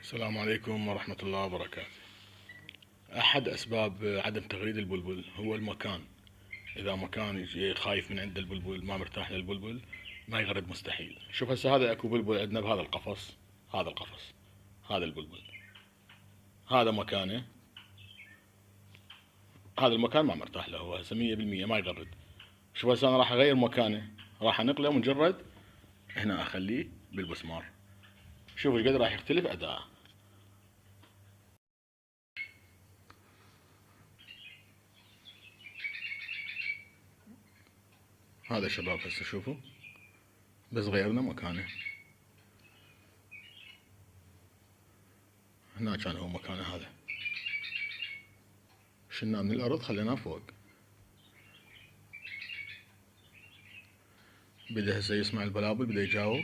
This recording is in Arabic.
السلام عليكم ورحمة الله وبركاته. أحد أسباب عدم تغريد البلبل هو المكان. إذا مكان خايف من عند البلبل، ما مرتاح للبلبل، ما يغرد مستحيل. شوف هسه هذا اكو بلبل عندنا بهذا القفص، هذا القفص، هذا البلبل، هذا مكانه، هذا المكان ما مرتاح له، هو هسه 100% ما يغرد. شوف هسه أنا راح أغير مكانه، راح أنقله مجرد هنا أخليه بالمسمار. شوف ايش قد راح يختلف أداءه. هذا شباب هسه شوفوا، بس غيرنا مكانه. هنا كان هو مكانه، هذا شلناه من الأرض خليناه فوق. بدأ هسه يسمع البلابل، بدأ يجاوب.